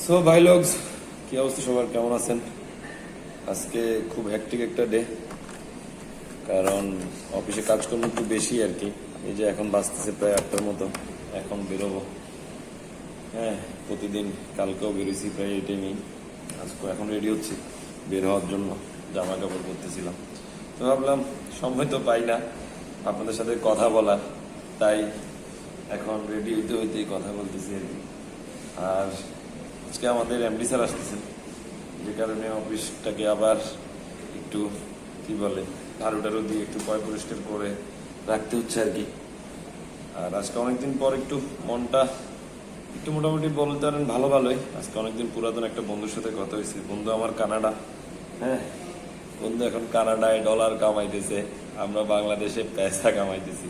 So ভাই লোকস, কি অবস্থা সবার, কেমন আছেন? আজকে খুব হ্যাকটিক একটা ডে, কারণ অফিসে কাজকর্ম একটু বেশি আর কি। এই যে এখন বাজতেছে প্রায় 8টার মতো, এখন বেরোবো। হ্যাঁ, প্রতিদিন কালকেও বেরোছি প্রায় এই টাইমেই। আজকে এখন রেডি হচ্ছি বের হওয়ার জন্য, জামা কাপড় পরতেছিলাম। তো ভাবলাম সময় তো পাই না আপনাদের সাথে কথা বলার, তাই এখন রেডি হইতে হইতেই কথা বলতেছি আর কি। আর আজকে আমাদের এমডি স্যার আসতেছেন, যে কারণে অফিসটাকে আবার একটু কি বলে ঝাড়ু টাড়ু দিয়ে একটু পরিষ্কার করে রাখতে হচ্ছে আর কি। আর আজকে অনেকদিন পর একটু মনটা একটু মোটামুটি বলতে পারেন ভালোই। আজকে অনেকদিন পুরাতন একটা বন্ধুর সাথে কথা হয়েছে। বন্ধু আমার কানাডা, হ্যাঁ, বন্ধু এখন কানাডায় ডলার কামাইতেছে, আমরা বাংলাদেশে পয়সা কামাইতেছি।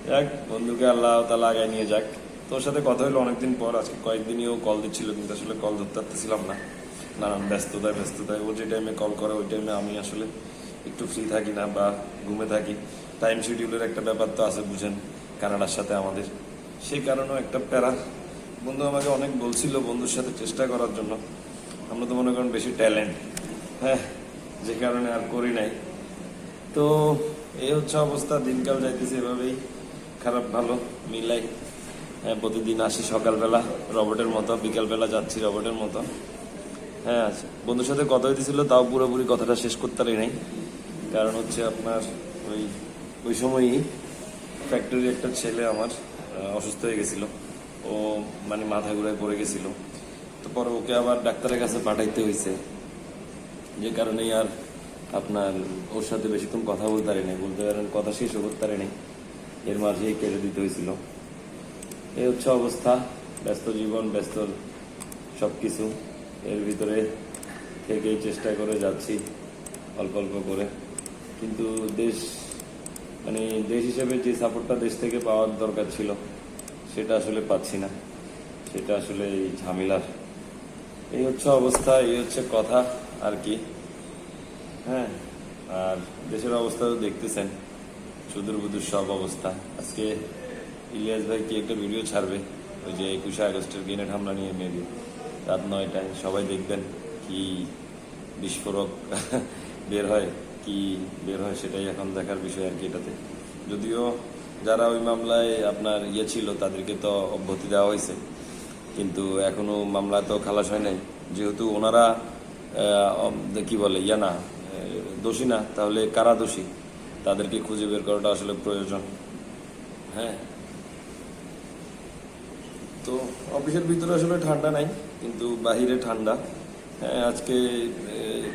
যাক, বন্ধুকে আল্লাহ তাআলা আগায় নিয়ে যাক। তোর সাথে কথা হলো অনেকদিন পর। আজকে কয়েকদিনই ও কল দিচ্ছিল, কিন্তু আসলে কল ধরতে পারতেছিলাম না, নানান ব্যস্ততায়। ও যে টাইমে কল করে ওই টাইমে আমি আসলে একটু ফ্রি থাকি না বা ঘুমে থাকি। টাইম শিডিউলের একটা ব্যাপার তো আছে, বুঝেন, কানাডার সাথে আমাদের, সেই কারণেও একটা প্যারা। বন্ধু আমাকে অনেক বলছিল বন্ধুর সাথে চেষ্টা করার জন্য। আমরা তো মনে করেন বেশি ট্যালেন্ট, হ্যাঁ, যে কারণে আর করি নাই। তো এই হচ্ছে অবস্থা, দিনকাল যাইতেছে এভাবেই, খারাপ ভালো মিলাই। হ্যাঁ, প্রতিদিন আসি সকালবেলা রবটের মতো, বিকালবেলা যাচ্ছি রবটের মতো। হ্যাঁ, আচ্ছা, বন্ধুর সাথে কথা হইতেছিল, তাও পুরোপুরি কথাটা শেষ করতে পারি নাই। কারণ হচ্ছে আপনার ওই ওই সময়ই ফ্যাক্টরির একটা ছেলে আমার অসুস্থ হয়ে গেছিল। ও মানে মাথা ঘুরায় পড়ে গেছিল। তো পরে ওকে আবার ডাক্তারের কাছে পাঠাইতে হয়েছে, যে কারণেই আর আপনার ওর সাথে বেশিক্ষণ কথা বলতে পারি নাই, বলতে পারেন কথা শেষও করতে পারি নাই, এর মাঝেই কেটে দিতে হয়েছিল। এই হচ্ছে অবস্থা, ব্যস্ত জীবন, ব্যস্ত সবকিছু, এর ভিতরে থেকেই চেষ্টা করে যাচ্ছি অল্প অল্প করে। কিন্তু দেশ মানে দেশ হিসেবে যে সাপোর্টটা দেশ থেকে পাওয়ার দরকার ছিল সেটা আসলে পাচ্ছি না, সেটা আসলে এই ঝামেলার। এই হচ্ছে অবস্থা, এই হচ্ছে কথা আর কি। হ্যাঁ, আর দেশের অবস্থা তো দেখতেছেন, সুদূর বুদুর সব অবস্থা। আজকে ইলিয়াস ভাই কি একটা ভিডিও ছাড়বে, ওই যে 21শে আগস্টের গ্রেনেড হামলা নিয়ে, মেবি রাত 9টায়, সবাই দেখবেন কি বিস্ফোরক বের হয়, কি বের হয় সেটাই এখন দেখার বিষয় আর কি এটাতে। যদিও যারা ওই মামলায় আপনার ছিল তাদেরকে তো অব্যাহতি দেওয়া হয়েছে, কিন্তু এখনো মামলা তো খালাস হয় নাই। যেহেতু ওনারা কি বলে না, দোষী না, তাহলে কারা দোষী তাদেরকে খুঁজে বের করাটা আসলে প্রয়োজন। হ্যাঁ, তো অফিসের ভিতরে আসলে ঠান্ডা নাই, কিন্তু বাহিরে ঠান্ডা। হ্যাঁ, আজকে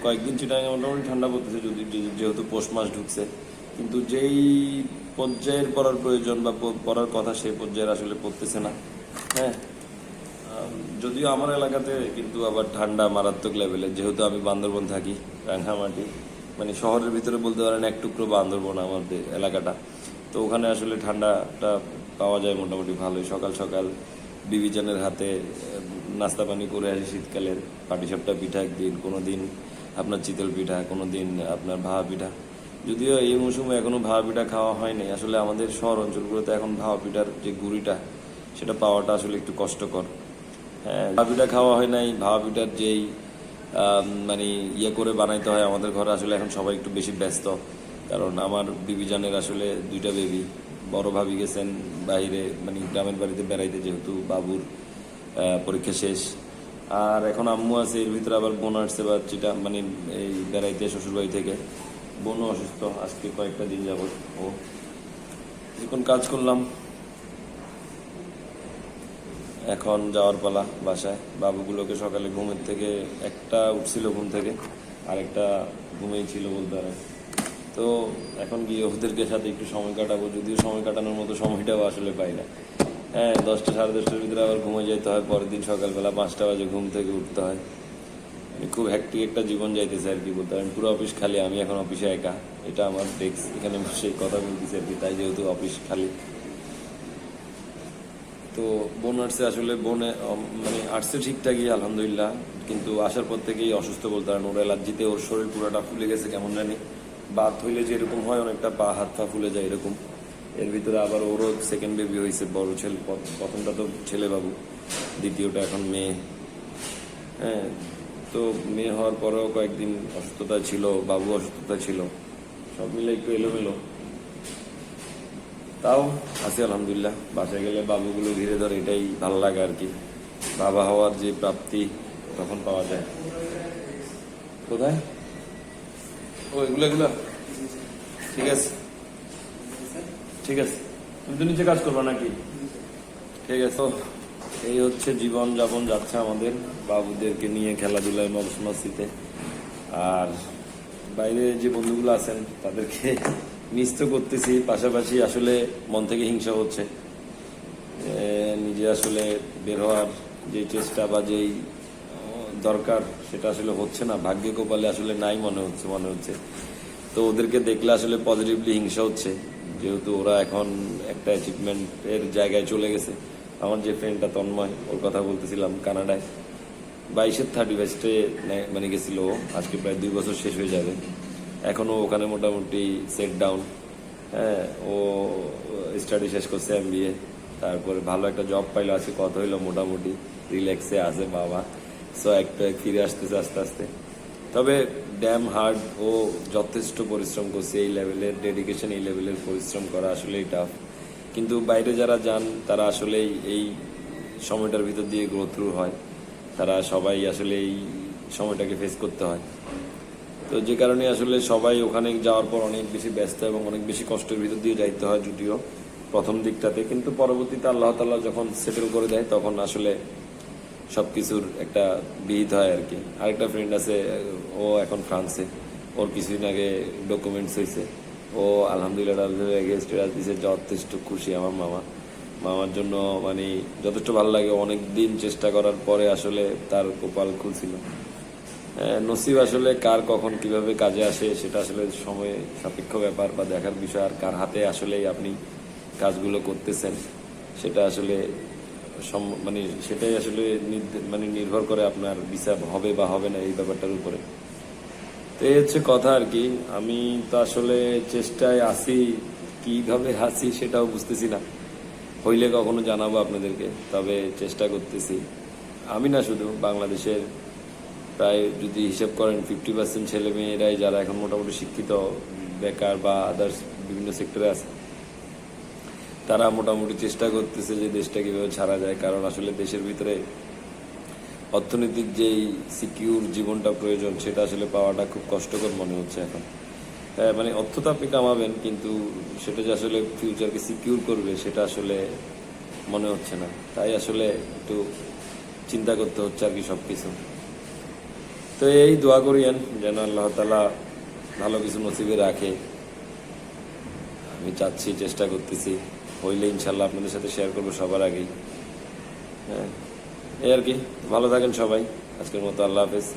কয়েকদিন চিটাগাঙে মোটামুটি ঠান্ডা পড়তেছে, যদি যেহেতু পৌষ মাস ঢুকছে, কিন্তু যেই পর্যায়ের পড়ার প্রয়োজন বা পড়ার কথা সেই পর্যায়ের আসলে পড়তেছে না। হ্যাঁ, যদিও আমার এলাকাতে কিন্তু আবার ঠান্ডা মারাত্মক লেভেলে, যেহেতু আমি বান্দরবন থাকি, রাঙ্গামাটি, মানে শহরের ভিতরে বলতে পারেন এক টুকরো বান্দরবন আমাদের এলাকাটা। তো ওখানে আসলে ঠান্ডাটা পাওয়া যায় মোটামুটি ভালোই। সকাল সকাল বিবিজনের হাতে নাস্তা পানি করে আসি শীতকালের, পাটিসাপটা পিঠা একদিন, কোনো দিন আপনার চিতল পিঠা, কোনো দিন আপনার ভাপা পিঠা। যদিও এই মৌসুমে এখনো ভাপা পিঠা খাওয়া হয়নি, আসলে আমাদের শহর অঞ্চলগুলোতে এখন ভাপা পিঠার যে গুঁড়িটা সেটা পাওয়াটা আসলে একটু কষ্টকর। হ্যাঁ, ভাপা পিঠা খাওয়া হয় নাই। ভাপা পিঠার যেই মানে করে বানাইতে হয় আমাদের ঘরে, আসলে এখন সবাই একটু বেশি ব্যস্ত। কারণ আমার বিবিজানের আসলে 2টা বেবি, বড় ভাবি গেছেন বাইরে, মানে গ্রামের বাড়িতে বেড়াইতে, যেহেতু বাবুর পরীক্ষা শেষ। আর এখন আম্মু আছে, এর ভিতরে আবার বোন আসছে বা যেটা মানে এই বেড়াইতে শ্বশুরবাড়ি থেকে। বোনও অসুস্থ আজকে কয়েকটা দিন যাবত। ও কিছুক্ষণ কাজ করলাম, এখন যাওয়ার পালা বাসায়। বাবুগুলোকে সকালে ঘুমের থেকে একটা উঠছিল ঘুম থেকে, আর একটা ঘুমেই ছিল বলতে পারেন। তো এখন গিয়ে ওদেরকে সাথে একটু সময় কাটাবো, যদিও সময় কাটানোর মতো সময়টাও আসলে পাই না। হ্যাঁ, 10টা সাড়ে 10টার ভিতরে আবার ঘুমে যেতে হয়, পরের দিন সকালবেলা 5টা বাজে ঘুম থেকে উঠতে হয়। মানে খুব হ্যাকটিক একটা জীবন যাইতেছে আর কি বলতে পারেন। পুরো অফিস খালি, আমি এখন অফিসে একা। এটা আমার ডেস্ক, এখানে বসে কথা বলতেছি আর কি, তাই যেহেতু অফিস খালি। তো বোন আর্টসে আসলে বনে মানে আর্টসে ঠিকঠাকই আলহামদুলিল্লাহ, কিন্তু আসার পর থেকেই অসুস্থ বলতে পারেন। ওর অ্যালার্জিতে ওর শরীর পুরোটা ফুলে গেছে কেমন জানি, বাত হইলে যেরকম হয় অনেকটা পা হাত পা ফুলে যায় এরকম। এর ভিতরে আবার ওরও সেকেন্ড বেবি হয়েছে, বড় ছেলে, প্রথমটা তো ছেলে বাবু, দ্বিতীয়টা এখন মেয়ে। হ্যাঁ, তো মেয়ে হওয়ার পরেও কয়েকদিন অসুস্থতা ছিল, বাবু অসুস্থতা ছিল, সব মিলে একটু এলোমেলো। তাও আছি আলহামদুলিল্লাহ। বাসায় গেলে বাবুগুলো ধীরে ধরে, এটাই ভালো লাগে আর কি। বাবা হওয়ার যে প্রাপ্তি তখন পাওয়া যায়। কোথায়? ও এগুলো এগুলো ঠিক আছে, ঠিক আছে। তুমি তো নিচে কাজ করবা নাকি? ঠিক আছে। তো এই হচ্ছে জীবন যাপন যাচ্ছে আমাদের, বাবুদেরকে নিয়ে খেলাধুলায় মস্তিতে। আর বাইরে যে বন্ধুগুলো আছেন তাদেরকে মিস তো করতেছি, পাশাপাশি আসলে মন থেকে হিংসা হচ্ছে। নিজে আসলে বের হওয়ার যে চেষ্টা বা যেই দরকার সেটা আসলে হচ্ছে না, ভাগ্যে কপালে আসলে নাই মনে হচ্ছে। তো ওদেরকে দেখলে আসলে পজিটিভলি হিংসা হচ্ছে, যেহেতু ওরা এখন একটা অ্যাচিভমেন্টের জায়গায় চলে গেছে। আমার যে ফ্রেন্ডটা তন্ময়, ওর কথা বলতেছিলাম, কানাডায় 22-এর 31-টে মানে গেছিল ও, আজকে প্রায় 2 বছর শেষ হয়ে যাবে। এখনো ওখানে মোটামুটি সেট ডাউন। হ্যাঁ, ও স্টাডি শেষ করছে MBA, তারপরে ভালো একটা জব পাইলো, আজকে কত হইলো, মোটামুটি রিল্যাক্সে আছে বাবা। সো একটা ফিরে আসতেছে আস্তে আস্তে। তবে ড্যাম হার্ড, ও যথেষ্ট পরিশ্রম করছে। এই লেভেলের ডেডিকেশন, এই লেভেলের পরিশ্রম করা আসলেই টাফ। কিন্তু বাইরে যারা যান তারা আসলেই এই সময়টার ভিতর দিয়ে গ্রো থ্রু হয়, তারা সবাই আসলে এই সময়টাকে ফেস করতে হয়। তো যে কারণে আসলে সবাই ওখানে যাওয়ার পর অনেক বেশি ব্যস্ত এবং অনেক বেশি কষ্টের ভিতর দিয়ে যাইতে হয়, যদিও প্রথম দিকটাতে। কিন্তু পরবর্তীতে আল্লাহ তাআলা যখন সেটেল করে দেয় তখন আসলে সবকিছুর একটা বিহিত হয় আর কি। আরেকটা ফ্রেন্ড আছে, ও এখন ফ্রান্সে, ওর কিছুদিন আগে ডকুমেন্টস হয়েছে। ও আলহামদুলিল্লাহ স্টেটাস দিয়েছে, যথেষ্ট খুশি আমার মামার জন্য। মানে যথেষ্ট ভালো লাগে, অনেক দিন চেষ্টা করার পরে আসলে তার কপাল খুলছিল। নসিব আসলে কার কখন কিভাবে কাজে আসে সেটা আসলে সময় সাপেক্ষ ব্যাপার বা দেখার বিষয়। আর কার হাতে আসলে আপনি কাজগুলো করতেছেন সেটা আসলে মানে সেটাই আসলে মানে নির্ভর করে আপনার বিচার হবে বা হবে না এই ব্যাপারটার উপরে। তো এই হচ্ছে কথা আর কি। আমি তো আসলে চেষ্টায় আছি, কিভাবে আছি সেটাও বুঝতেছি না। হইলে কখনো জানাবো আপনাদেরকে, তবে চেষ্টা করতেছি। আমি না, শুধু বাংলাদেশের প্রায় যদি হিসাব করেন 50% ছেলে মেয়েরাই যারা এখন মোটামুটি শিক্ষিত, বেকার বা আদার্স বিভিন্ন সেক্টরে আছে, তারা মোটামুটি চেষ্টা করতেছে যে দেশটা কিভাবে ছাড়া যায়। কারণ আসলে দেশের ভিতরে অর্থনৈতিক যেই সিকিউর জীবনটা প্রয়োজন সেটা আসলে পাওয়াটা খুব কষ্টকর মনে হচ্ছে এখন। মানে অর্থ তো আপনি কামাবেন, কিন্তু সেটা যে আসলে ফিউচারকে সিকিউর করবে সেটা আসলে মনে হচ্ছে না। তাই আসলে একটু চিন্তা করতে হচ্ছে আর কি সবকিছু। তো এই দোয়া করিয়েন যেন আল্লাহ তাআলা ভালো কিছু নসিবে রাখে। আমি চাচ্ছি, চেষ্টা করতেছি, হইলে ইনশাল্লাহ আপনাদের সাথে শেয়ার করবো সবার আগেই। হ্যাঁ, এই আর কি। ভালো থাকেন সবাই। আজকের মতো আল্লাহ হাফেজ।